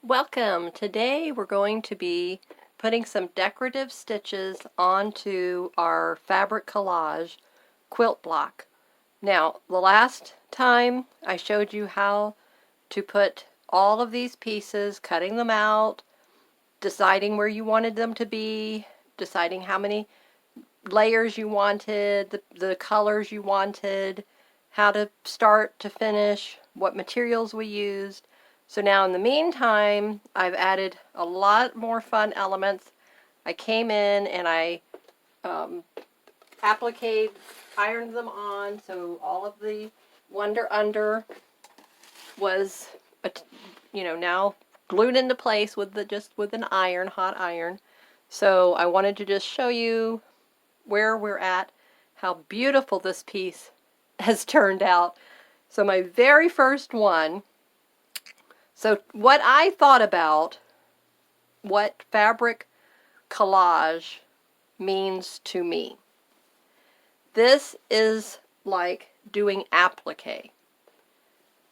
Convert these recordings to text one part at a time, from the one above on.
Welcome! Today we're going to be putting some decorative stitches onto our fabric collage quilt block. Now, the last time I showed you how to put all of these pieces, cutting them out, deciding where you wanted them to be, deciding how many layers you wanted, the colors you wanted, how to start to finish, what materials we used. So now in the meantime, I've added a lot more fun elements. I came in and I applique, ironed them on, so all of the under was, now glued into place with an iron, hot iron. So I wanted to just show you where we're at, how beautiful this piece has turned out. So my very first one, so what I thought about what fabric collage means to me. This is like doing applique.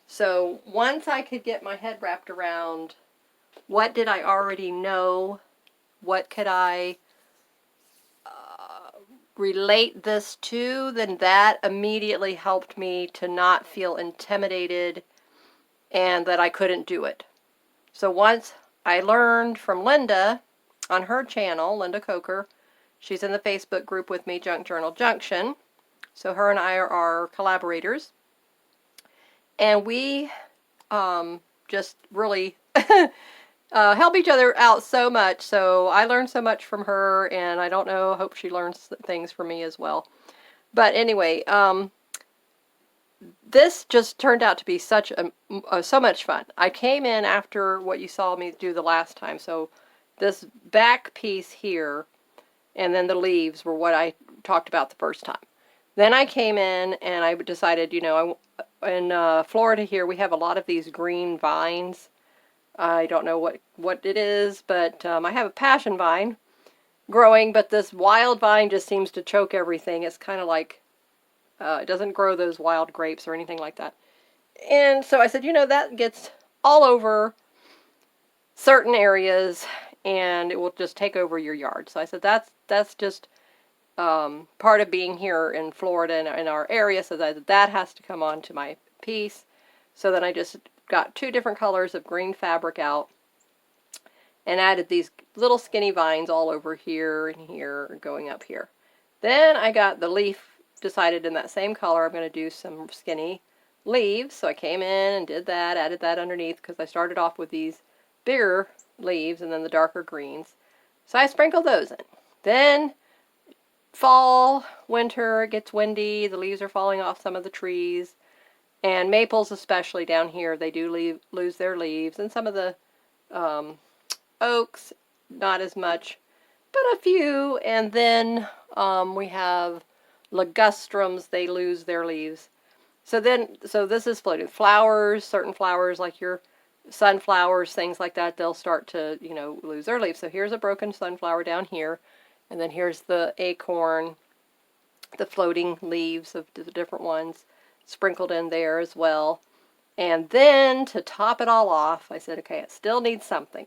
So once I could get my head wrapped around what did I already know, what could I relate this to, then that immediately helped me to not feel intimidated and that I couldn't do it. So once I learned from Linda on her channel, Linda Coker, she's in the Facebook group with me, Junk Journal Junction. So her and I are collaborators. And we just really help each other out so much. So I learned so much from her, and I don't know, hope she learns things from me as well. But anyway, this just turned out to be so much fun. I came in after what you saw me do the last time. So this back piece here and then the leaves were what I talked about the first time. Then I came in and I decided, in Florida here we have a lot of these green vines. I don't know what it is, but I have a passion vine growing, but this wild vine just seems to choke everything. It's kind of like, it doesn't grow those wild grapes or anything like that. And so I said, that gets all over certain areas and it will just take over your yard. So I said, that's just part of being here in Florida and in our area, so that has to come onto my piece. So then I just got 2 different colors of green fabric out and added these little skinny vines all over here and here going up here. Then I got the leaf, decided in that same color I'm going to do some skinny leaves. So I came in and did that, added that underneath because I started off with these bigger leaves and then the darker greens. So I sprinkled those in. Then fall, winter, it gets windy, the leaves are falling off some of the trees. And maples especially down here, they do lose their leaves. And some of the oaks, not as much, but a few. And then we have ligustrums, they lose their leaves. So this is floating. Flowers, certain flowers like your sunflowers, things like that, they'll start to, lose their leaves. So here's a broken sunflower down here. And then here's the acorn, the floating leaves of the different ones sprinkled in there as well. And then to top it all off, I said, okay, it still needs something.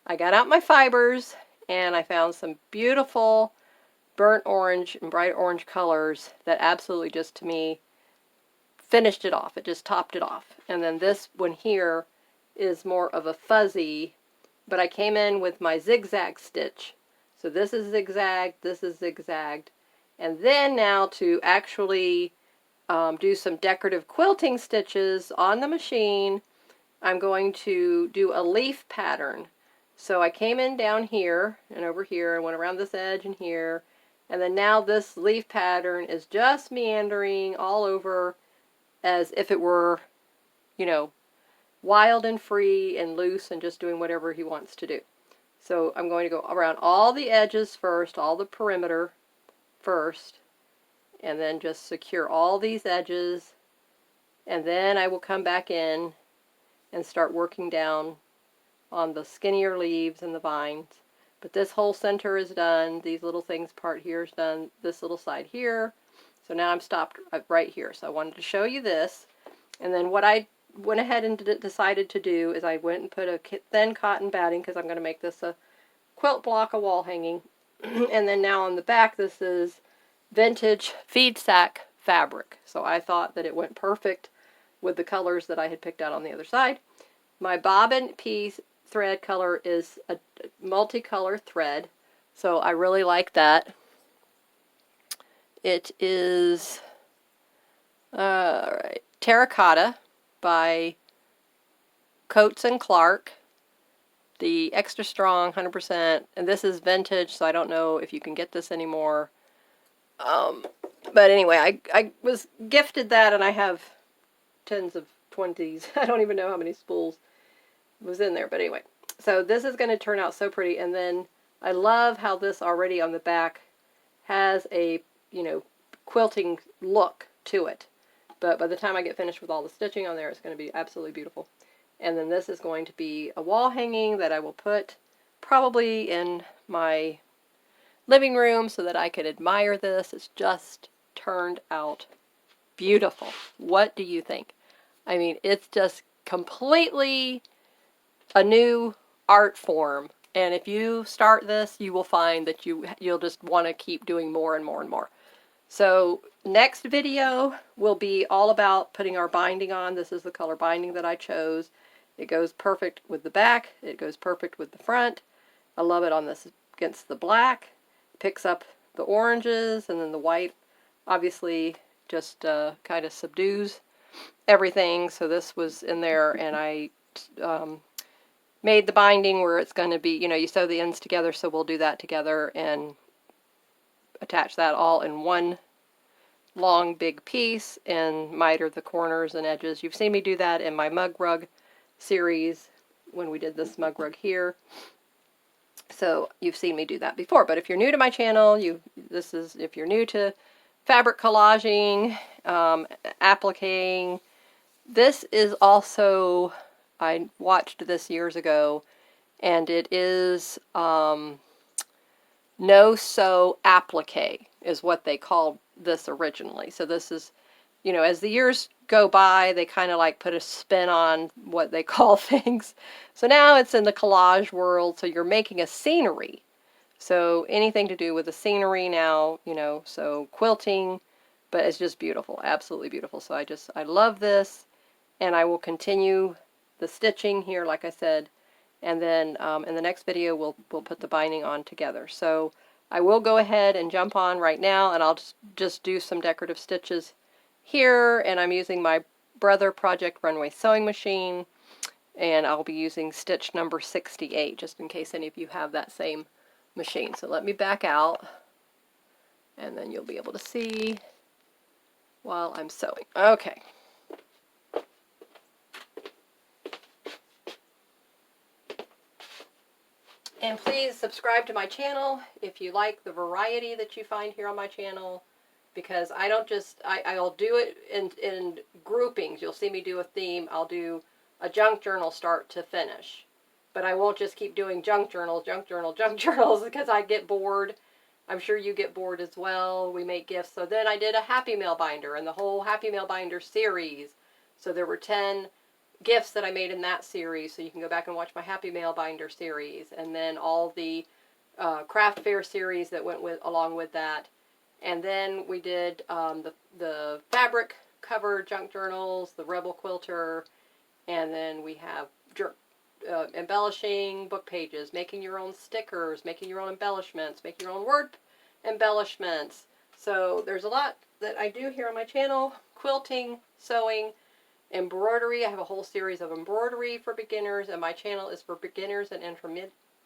I got out my fibers and I found some beautiful burnt orange and bright orange colors that absolutely just, to me, finished it off. It just topped it off. And then this one here is more of a fuzzy, but I came in with my zigzag stitch. So this is zigzagged, this is zigzagged. And then now to actually do some decorative quilting stitches on the machine, I'm going to do a leaf pattern. So I came in down here and over here and went around this edge and here. And then now this leaf pattern is just meandering all over as if it were, wild and free and loose and just doing whatever he wants to do. So I'm going to go around all the edges first, all the perimeter first, and then just secure all these edges, and then I will come back in and start working down on the skinnier leaves and the vines. But this whole center is done, these little things part here is done, this little side here. So now I'm stopped right here. So I wanted to show you this. And then what I went ahead and decided to do is I went and put a thin cotton batting, because I'm going to make this a quilt block, a wall hanging. And then now on the back, this is vintage feed sack fabric. So I thought that it went perfect with the colors that I had picked out on the other side. My bobbin piece thread color is a multicolor thread, so I really like that. It is Terracotta by Coates and Clark, the extra strong 100%, and this is vintage, so I don't know if you can get this anymore. But anyway, I was gifted that, and I have tens of 20s. I don't even know how many spools was in there, but anyway. So this is going to turn out so pretty, and then I love how this already on the back has a, you know, quilting look to it. But by the time I get finished with all the stitching on there, it's going to be absolutely beautiful. And then this is going to be a wall hanging that I will put probably in my living room so that I can admire this. It's just turned out beautiful. What do you think? I mean, it's just completely a new art form. And if you start this, you will find that you'll just want to keep doing more and more and more. So next video will be all about putting our binding on. This is the color binding that I chose. It goes perfect with the back. It goes perfect with the front. I love it on this against the black. It picks up the oranges, and then the white obviously just kind of subdues everything. So this was in there, and I made the binding where it's going to be, you know, you sew the ends together, so we'll do that together and attach that all in one long big piece and miter the corners and edges. You've seen me do that in my mug rug series when we did this mug rug here. So you've seen me do that before. But if you're new to my channel, if you're new to fabric collaging, appliquing, this is also, I watched this years ago, and it is no-sew applique is what they called this originally. So this is, you know, as the years go by, they kind of like put a spin on what they call things. So now it's in the collage world, so you're making a scenery. So anything to do with the scenery now, you know, so quilting, but it's just beautiful, absolutely beautiful. So I love this, and I will continue the stitching here, like I said, and then in the next video we'll put the binding on together. So I will go ahead and jump on right now, and I'll just do some decorative stitches here, and I'm using my Brother Project Runway sewing machine, and I'll be using stitch number 68, just in case any of you have that same machine. So let me back out, and then you'll be able to see while I'm sewing. Okay. And please subscribe to my channel if you like the variety that you find here on my channel, because I don't just, I'll do it in groupings. You'll see me do a theme. I'll do a junk journal start to finish. But I won't just keep doing junk journals, because I get bored. I'm sure you get bored as well. We make gifts. So then I did a Happy Mail binder and the whole Happy Mail binder series. So there were 10 gifts that I made in that series, so you can go back and watch my Happy Mail binder series, and then all the craft fair series that went along with that. And then we did the fabric cover junk journals, the Rebel Quilter, and then we have embellishing book pages, making your own stickers, making your own embellishments, making your own word embellishments. So there's a lot that I do here on my channel: quilting, sewing, embroidery. I have a whole series of embroidery for beginners, and my channel is for beginners and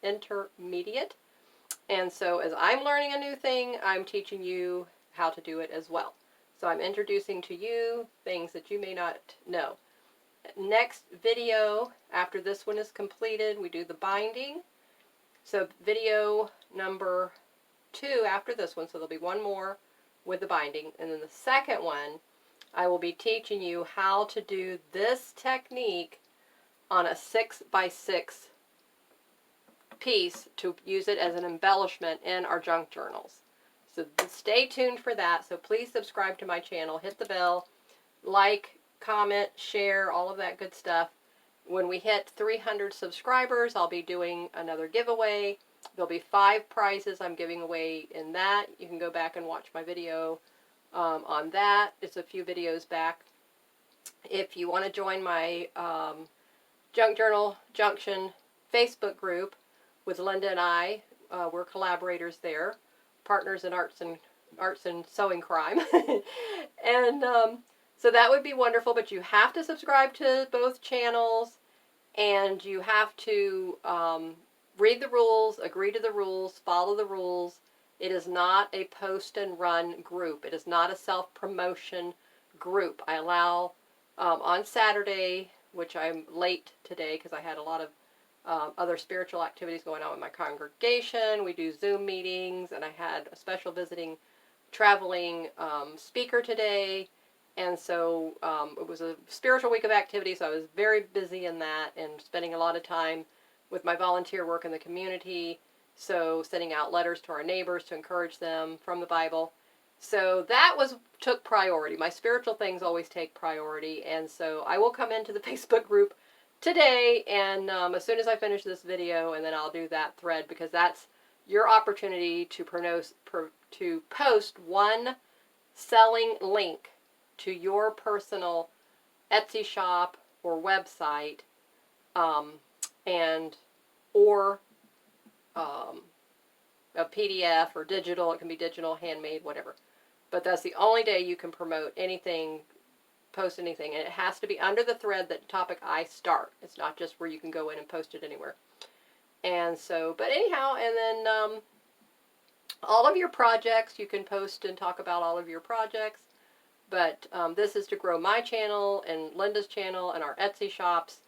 intermediate. And so as I'm learning a new thing, I'm teaching you how to do it as well. So I'm introducing to you things that you may not know. Next video, after this one is completed, we do the binding. So video number 2 after this one, so there'll be one more with the binding. And then the second one, I will be teaching you how to do this technique on a 6x6 piece to use it as an embellishment in our junk journals. So stay tuned for that. So please subscribe to my channel, hit the bell, like, comment, share, all of that good stuff. When we hit 300 subscribers, I'll be doing another giveaway. There'll be 5 prizes I'm giving away in that. You can go back and watch my video on that. It's a few videos back. If you want to join my Junk Journal Junction Facebook group with Linda and I, we're collaborators there, partners in arts and sewing crime. And so that would be wonderful, but you have to subscribe to both channels, and you have to read the rules, agree to the rules, follow the rules. It is not a post and run group. It is not a self-promotion group. I allow on Saturday, which I'm late today because I had a lot of other spiritual activities going on with my congregation. We do Zoom meetings, and I had a special visiting traveling speaker today. And so it was a spiritual week of activity, so I was very busy in that and spending a lot of time with my volunteer work in the community. So sending out letters to our neighbors to encourage them from the Bible. So that took priority. My spiritual things always take priority. And so I will come into the Facebook group today, and as soon as I finish this video, and then I'll do that thread, because that's your opportunity to post one selling link to your personal Etsy shop or website, or a PDF or digital. It can be digital, handmade, whatever. But that's the only day you can promote anything, post anything, and it has to be under the thread that topic I start. It's not just where you can go in and post it anywhere. And so, but anyhow, and then all of your projects, you can post and talk about all of your projects. But this is to grow my channel and Linda's channel and our Etsy shops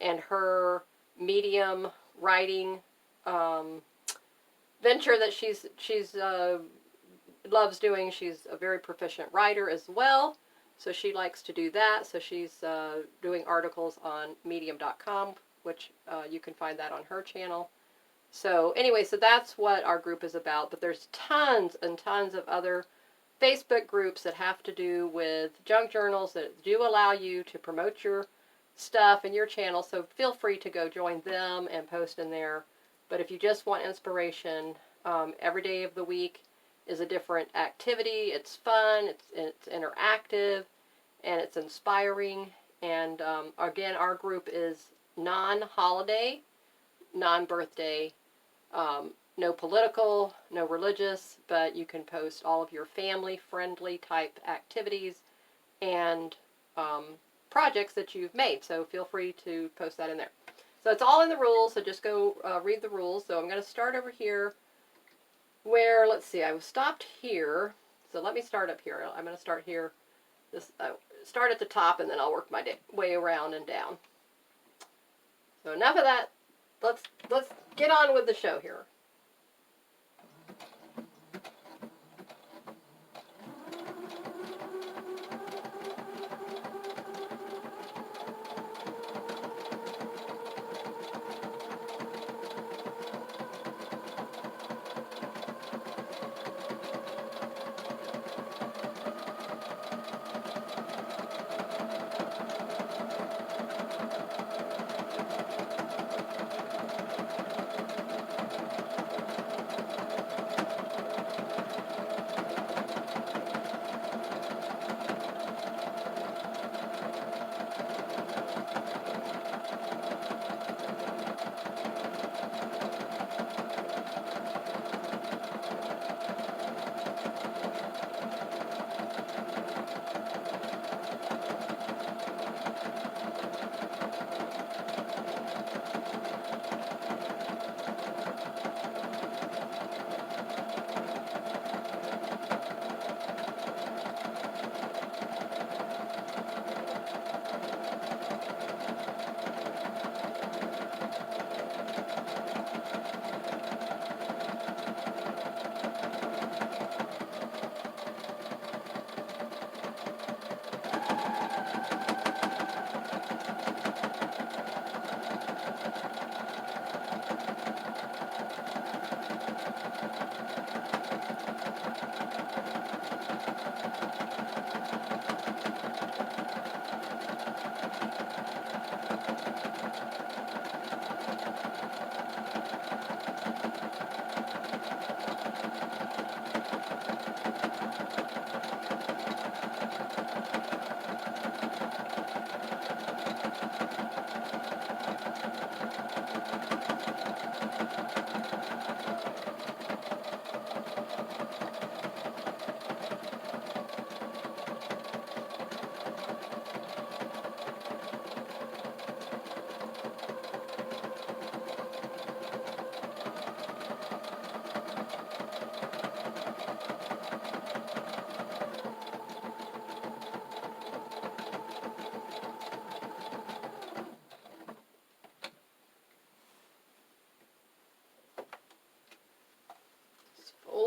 and her medium writing venture that she's loves doing. She's a very proficient writer as well, so she likes to do that. So she's doing articles on medium.com, which you can find that on her channel. So anyway, so that's what our group is about. But there's tons and tons of other Facebook groups that have to do with junk journals that do allow you to promote your stuff and your channel. So feel free to go join them and post in there. But if you just want inspiration, every day of the week is a different activity. It's fun, it's interactive, and it's inspiring. And again, our group is non-holiday, non-birthday, no political, no religious, but you can post all of your family-friendly type activities and projects that you've made. So feel free to post that in there. So it's all in the rules, so just go read the rules. So I'm going to start over here where, let's see, I was stopped here. So let me start up here. I'm going to start here. Start at the top, and then I'll work my way around and down. So enough of that. Let's get on with the show here.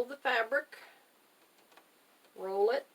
fold the fabric, roll it,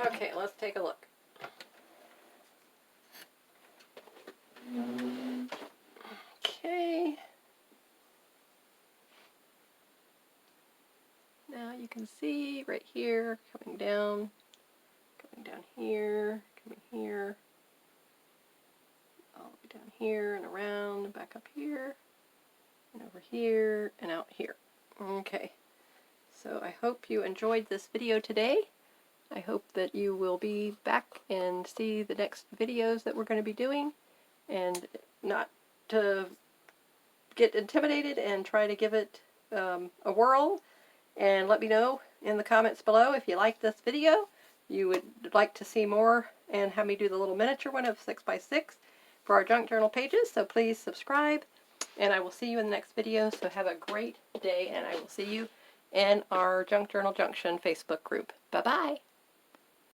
Okay, let's take a look. Okay. Now you can see right here, coming down here, coming here, all the way down here and around and back up here and over here and out here. Okay, so I hope you enjoyed this video today. I hope that you will be back and see the next videos that we're going to be doing, and not to get intimidated and try to give it a whirl. And let me know in the comments below if you like this video, you would like to see more, and have me do the little miniature one of 6x6 for our junk journal pages. So please subscribe, and I will see you in the next video. So have a great day, and I will see you in our Junk Journal Junction Facebook group. Bye-bye.